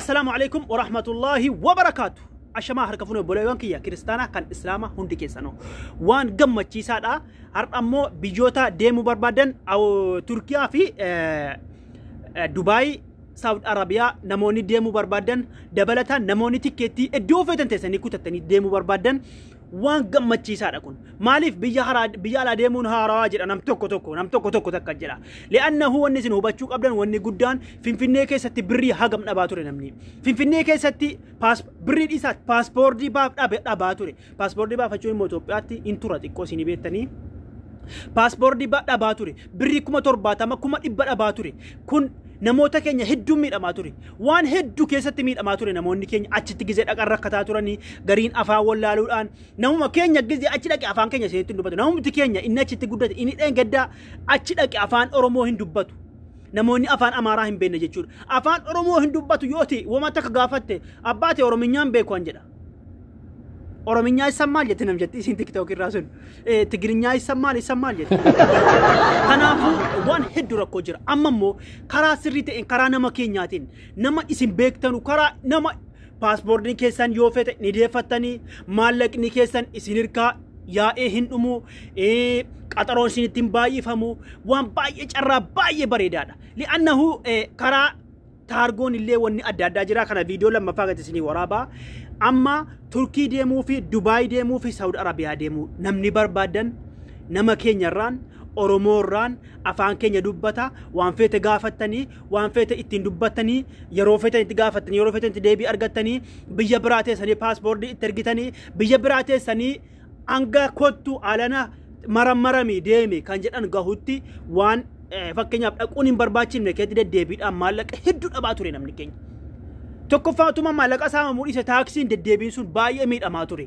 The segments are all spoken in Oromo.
السلام عليكم ورحمة الله وبركاته. أشما هركفونه بوليوان كيا كريستانا كان إسلاما هندي كيسانو وان قمة تشيسادا هرب أمو بيجوتا ديمو بربادن أو تركيا في دبي سعود عربية نموني ديمو بربادن دبلتا نموني تكتي الدوفتن تسني كوتتني ديمو بربادن وان قمة تشيسادا كون مالف بيجا على ديمون هاراجر نم توكو تكجلا لأنه هو النسين هو بتشوك أبدا واني قدان فين كيستي بري هاجم نباتوري نمني فين كيستي بري إسات باسبور دي باب نباتوري باسبور دي باب فشوي موتوبياتي إنتوراتي كوسيني بيتني باسبور دي باب نباتوري بري كم ترباتا ما كم إبدا نباتوري كون namoota keenya hedduu miidhamaa ture waan hedduu keessatti miidhamaa ture namoonni keenya achitti gizee dhaqan rakkataa turanii gariin afaan wallaaluudhaan namuma keenya gizee achi dhaqe afaan keenya seetti hin dubbatu namumti keenya inni achitti guddate inni dheengaddaa achi dhaqe afaan oromoo hin dubbatu namoonni afaan amaaraa hin beekne jechuudha afaan oromoo hin dubbatu yooti wama takka gaafatte abbaate orominyaan beeku an jedha orominya ይሰማል የትንም ጀት ሲን ቲክቶክ ራሱን ትግርኛ ይሰማል የት ከናፉ ዋን ሄዱ ረኮ ጅራ አመሞ ከራ ስሪተ ከራ ነማ ኬኛቲን ነማ ኢሲን ቤክተኑ ከራ ነማ ፓስፖርት ኬሰን ዮፌተ ኒዴፈተኒ ማለቅኒ ኬሰን ኢሲንርካ ያኤ ህንዱሙ ቀጠሮን ሲንቲን ባይፈሙ ዋን ባየ ጨራ ባየ በሬዳዳ لانه ከራ ታርጎን ኢሌ ወኒ አዳዳ ጅራ ከና ቪዲዮ ለማፋገት ሲኒ ወራባ أما تركي ديمو في دبي ديمو في سعودي عربية ديمو نمني بربادن نما كينيا ران أورومور ران أفان كينيا دبتا وان فيت غافتني وان فيت اتين دبتني يروفيت انتغافتني يروفيت انت ديبي أرغتني بيجبراتي سني باسبور دي ترغتني بيجبراتي سني أنغا كوتو علنا مرمي ديمي كان جدن غهوتي وان فكينيا أكونين برباچين نكيت ديبي أمالك هدو أباتوري نمني كينيا tokkofaatuma maallaqa saama mudhise taaksiin deddeebiin sun baay'ee miidhamaa ture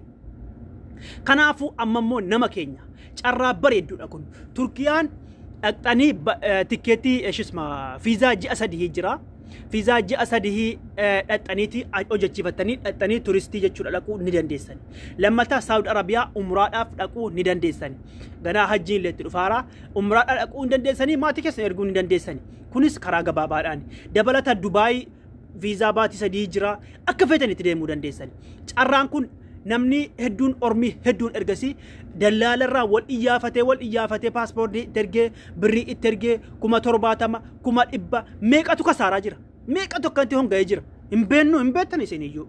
kanaafu ammammoo nama keenya carraa bareedduudha kun turkiyaan dhaqxanii tikeetii eshisma fiizaa ji'a sadii jira fiizaa ji'a sadii dhaqxaniiti hojjechiifatanii dhaqxanii turistii jechuudha dhaquu ni dandeessan lammataa saawud arabiyaa umraadhaaf dhaquu ni dandeessan ganaa hajjiin leetti dhufaara umraadhaaf dhaquu ni dandeessanii maatii keessan erguu ni dandeessan kunis karaa gabaabaadhaan dabalata dubaayii فيزا باتي سدي جرا أكفتني تديمو دنديسن عران كون نمني هدون أرمي هدون إرجسي دلال الرا والإيافة باسبور دي ترجع بري ترجع كما ترباتما كما إبا ميك أتوكا سارا جرا ميك أتوكا أنتي هم جاي جرا إمبتني سينيجو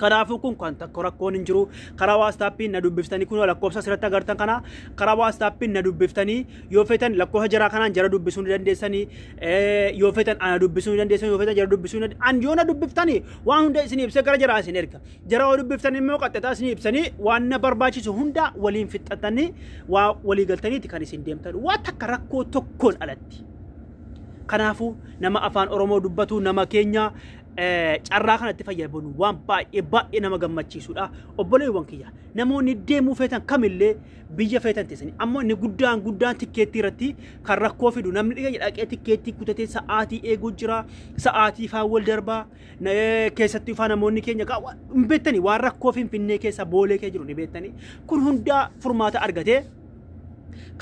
كرافو كون كانت كراكون إنجرو كراواس تابين ندو بفتني كونوا لكوبسا سرتا غرتان كنا كراواس تابين ندو بفتني يوفتن لكوه جرا كنا جرا دو بسون دندسني يوفتن أنا دو بسون دندسني يوفتن جرا دو بسون أن يونا دو بفتني وان ده سنيب سكرا جرا سنيركا جرا دو بفتني موقع تتا سنيب سني وان برباچي سهوندا ولين فتتني ولي غلطني تكاني سنديم تر واتكركو تكون ألتي كنافو نما أفان أورومو دبتو نما كينيا carraa kanatti fayyadamuun waan baay'ee nama gammachiisudha obboleewwan kiyya namoonni deemuu feetan kamillee biyya feetan teessanii ammoo inni guddaan tikeettii irratti kan rakkoo fidu namni dhiga dhaqee tikeettii kutatee sa'aatii eeguu jira sa'aatii faan wal darbaa keessatti faan namoonni keenya hin beektanii waan rakkoo finfinnee keessa boolee kee jiru ni beektanii kun hundaa furmaata argatee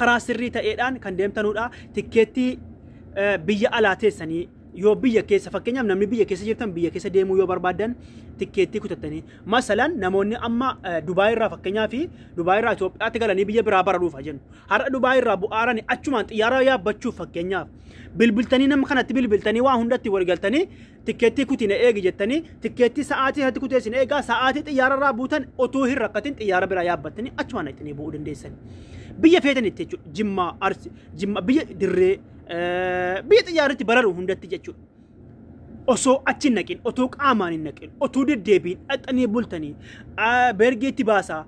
karaa sirrii ta'eedhaan kan deemtanudha tikeettii biyya alaa teessanii yoo biyya keessa fakkeenyaaf namni biyya keessa jirtan biyya keessa deemuu yoo barbaadan tikeettii kutattanii masalan namoonni amma Dubaay irraa fakkeenyaaf Dubaay irraa Itoophiyaatti galanii biyya biraa bararuuf jennu har'a Dubaay irraa bu'aarani achumaan xiyyaara yaabbachuuf fakkeenyaaf bilbiltanii nama kanatti bilbiltanii waa hundatti waligaltanii tikeettii kutina eegi jettanii tikeettii sa'aatii hatti kuteessin eegaa sa'aatii xiyyaara irraa buutan otoo hin rakkatin xiyyaara biraa yaabbattanii achumaan ittanii bu'uu dandeessan biyya feetanitti jechuudha Jimmaa Arsi Jimmaa biyya dirree biyya xiyyaarratti bararu hundatti jechuudha osoo achi naqin otoo qaamaan hin naqin otoo deddeebiin dhaxanii bultanii bergeetti baasaa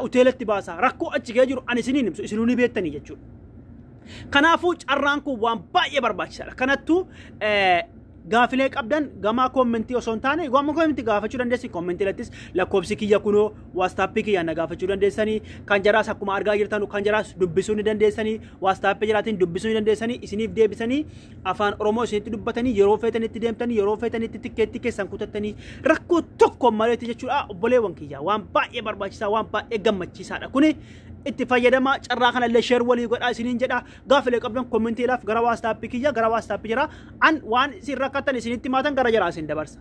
hoteelatti baasaa rakkoo achi kee jiru ani isiniin himsu isinuu ni beektanii jechuudha kanaafuu carraan kun waan baay'ee barbaachisaadha kanattuu gaafilee qabdan gamaa koomentii osoo hin taane gamaa koomentii gaafachuu dandeessi koomentii lattis lakkoobsi kiyya kunoo waastappii kiyya na gaafachuu dandeessanii kan jaraas akkuma argaa jirtan kan jaraas dubbisuu ni dandeessanii waastappii jiraatiin dubbisuu ni dandeessanii isiniif deebisanii afaan oromoo isinitti dubbatanii yeroo feetanitti deemtanii yeroo feetanitti tikeettii keessan kutattanii rakkoo tokko maleetti jechuudha obboleewwan kiyya waan baay'ee barbaachisaa waan baay'ee gammachiisaadha kuni itti fayyadama carraa kana illee share walii godhaa isiniin jedha gaafilee qabdan koomentii laaf gara waastappii kiyya gara waastappii jira an waan isin rakkatan isinitti maatan gara jara isin dabarsa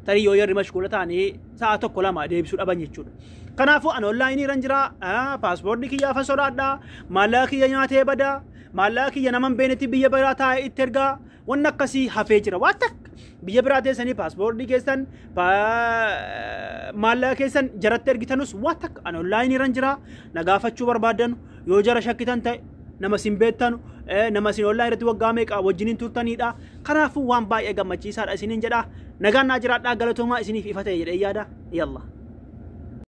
tarii yoo yarri mashkuula ta'anii sa'a tokko lama deebisuu dhaban jechuudha. Kanaafuu an onlaayinii irra jira paaspoortii kiyyaa fa sodaadhaa maallaqa kiyya nyaatee badaa maallaqa kiyya naman beenetti biyya biraa taa'ee itti ergaa wanni akkasii hafee jira waan takka biyya biraa teessanii paaspoortii keessan maallaqa keessan jaratti ergitanus waan takka an onlaayinii irra jira nagaafachuu barbaadan yoo jara shakkitan ta'e nama sin beektanu nama sin online irratti waggaa meeqa wajjiniin turtanidha. Kanaafuu waan baay'ee gammachiisaadha isiniin jedha. Nagaan naa jiraadhaa galatoomaa isiniif ifa ta'e jedhee yaada. Yalla.